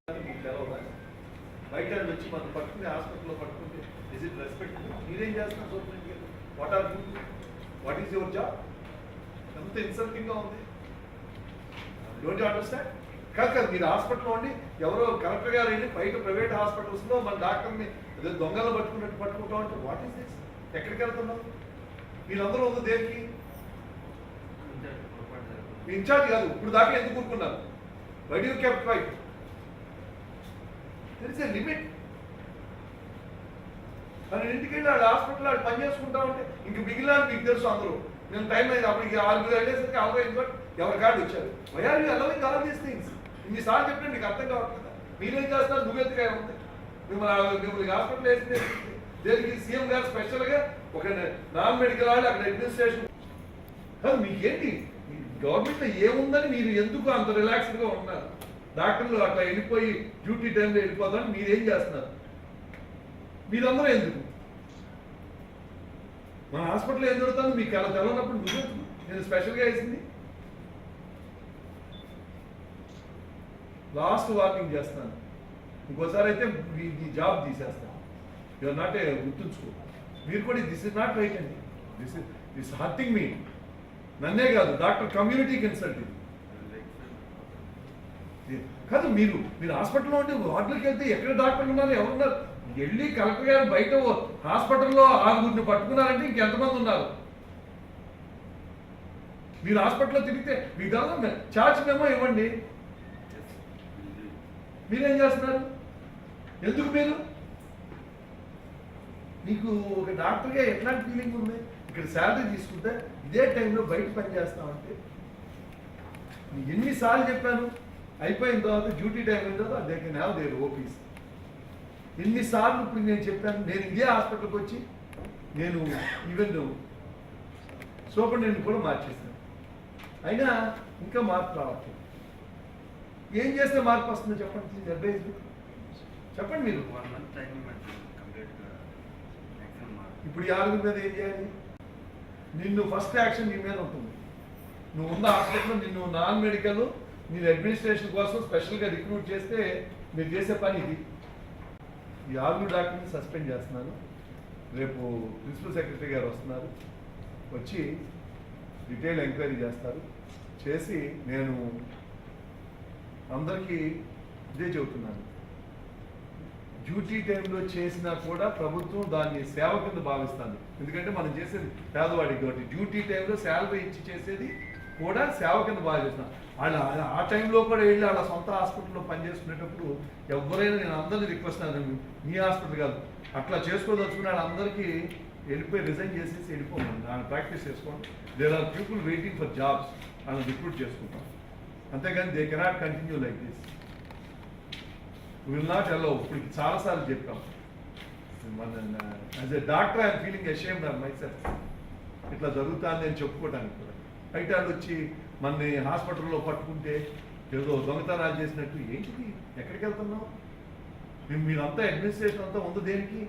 బయట వచ్చి మనం పట్టుకుని హాస్పిటల్లో పట్టుకుంటే ఇస్ ఇట్ రెస్పెక్ట్? మీరేం చేస్తున్నారు social? What are you? What is your job? ఎంత ఇన్సల్టింగ్ గా ఉంది. Don't you understand? కాదు మీరు హాస్పిటల్లో ఉండి ఎవరో కలెక్టర్ గారు వెళ్ళి బయట ప్రైవేట్ హాస్పిటల్స్ లో మన డాక్టర్ని దొంగలు పట్టుకున్నట్టు పట్టుకుంటాం అంటే వాట్ ఈస్ దిస్? ఎక్కడికి వెళ్తున్నాం? మీరందరూ ఉంది దేనికి? మీ ఇన్ఛార్జ్ కాదు ఇప్పుడు దాకా ఎందుకు కూరుకున్నారు? Why do you kept quiet? There is a limit. కానీ ఇంటికి వెళ్ళి వాళ్ళు హాస్పిటల్ వాళ్ళు పని చేసుకుంటా ఉంటే ఇంక మిగిలిన మీకు తెలుసు అందరూ. నేను టైం అయింది అప్పటికి 6 వెళ్ళేసరికి ఎవరి కార్డు వచ్చారు. Why are you allowing all these things? ఇన్నిసార్లు చెప్పినా నీకు అర్థం కావట్లేదు. మీరేం చేస్తున్నారు? నువ్వెందుకే ఉంది మిమ్మల్ని హాస్పిటల్ వేసింది దేనికి? సీఎం గారు స్పెషల్గా ఒక నాన్ మెడికల్ వాళ్ళు అక్కడ అడ్మినిస్ట్రేషన్ కాదు. మీకేంటి గవర్నమెంట్లో ఏముందని మీరు ఎందుకు అంత రిలాక్స్డ్గా ఉన్నారు? డాక్టర్లు అట్లా వెళ్ళిపోయి డ్యూటీ టైంలో వెళ్ళిపోతామని మీరేం చేస్తున్నారు? మీరందరూ ఎందుకు? మన హాస్పిటల్లో ఏం దొరుకుతాను మీకు అలా తెలవనప్పుడు నువ్వు నేను స్పెషల్గా వేసింది. లాస్ట్ వార్నింగ్ చేస్తాను, ఇంకోసారి అయితే మీ జాబ్ తీసేస్తాను. యువర్ నాట్ ఏ గుర్తుంచుకో. మీరు కూడా దిస్ ఇస్ నాట్ రైట్ అండి. This hurting me. నన్నే కాదు డాక్టర్ కమ్యూనిటీకి ఇన్సల్ట్ ఇది కాదు. మీరు హాస్పిటల్లో ఉంటే వార్డులకు వెళ్తే ఎక్కడ డాక్టర్లు ఉన్నారు? ఎవరున్నారు? వెళ్ళి కలెక్టర్ గారు బయట హాస్పిటల్లో 6 పట్టుకున్నారంటే ఇంకెంతమంది ఉన్నారు? మీరు హాస్పిటల్లో తిరిగితే మీకు దాని ఛార్జ్ మేమో ఇవ్వండి. మీరేం చేస్తున్నారు? ఎందుకు మీకు ఒక డాక్టర్గా ఎట్లాంటి ఫీలింగ్ ఉంది? ఇక్కడ శాలరీ తీసుకుంటే ఇదే టైంలో బయట పని చేస్తామంటే ఎన్నిసార్లు చెప్పాను? అయిపోయిన తర్వాత డ్యూటీ టైం అయిన తర్వాత they can have their OPs. ఎన్నిసార్లు ఇప్పుడు నేను చెప్పాను. నేను ఇదే హాస్పిటల్కి వచ్చి నేను ఈవెన్ సూపరింటెండెంట్ కూడా మార్చేస్తాను. అయినా ఇంకా మార్పు రావట్లేదు. ఏం చేస్తే మార్పు వస్తుందో చెప్పండి. అడ్వైజ్ చెప్పండి. మీరు ఇప్పుడు ఈ 6 మీద ఏం చేయాలి? నిన్ను ఫస్ట్ యాక్షన్ నీ మీద ఉంటుంది. నువ్వు ఉన్న హాస్పిటల్లో నిన్ను నాన్ మెడికల్ మీరు అడ్మినిస్ట్రేషన్ కోసం స్పెషల్గా రిక్రూట్ చేస్తే మీరు చేసే పని ఇది. ఈ 6 డాక్టర్ని సస్పెండ్ చేస్తున్నాను. రేపు ప్రిన్సిపల్ సెక్రటరీ గారు వస్తున్నారు, వచ్చి డీటెయిల్ ఎంక్వైరీ చేస్తారు. చేసి నేను అందరికీ ఇదే చెబుతున్నాను, డ్యూటీ టైంలో చేసినా కూడా ప్రభుత్వం దాన్ని సేవ కింద భావిస్తుంది. ఎందుకంటే మనం చేసేది పేదవాడికి కాబట్టి డ్యూటీ టైంలో శాలరీ ఇచ్చి చేసేది కూడా సేవ కింద భావిస్తున్నాం. వాళ్ళు ఆ టైంలో కూడా వెళ్ళి వాళ్ళ సొంత హాస్పిటల్లో పనిచేసుకునేటప్పుడు ఎవరైనా నేను అందరినీ రిక్వెస్ట్ అన్నాను, మీ హాస్పిటల్ కాదు అట్లా చేసుకోదలుచుకున్న వాళ్ళందరికీ వెళ్ళిపోయి రిజైన్ చేసేసి వెళ్ళిపోమని దాన్ని ప్రాక్టీస్ చేసుకోండి. There are people waiting for jobs, వాళ్ళని రిక్రూట్ చేసుకుంటాం. అంతేగాని they cannot continue like this. Will not allow. ఇప్పుడు చాలాసార్లు చెప్పాం. As a doctor I'm feeling ashamed of myself. ఇట్లా జరుగుతుంది అని చెప్పుకోవడానికి కూడా బయట వాళ్ళు వచ్చి మనని హాస్పిటల్లో పట్టుకుంటే ఏదో దొంగతనాలు చేసినట్టు ఏంటిది? ఎక్కడికి వెళ్తున్నావు? మీరంతా అడ్మినిస్ట్రేషన్ అంతా ఉంది దేనికి?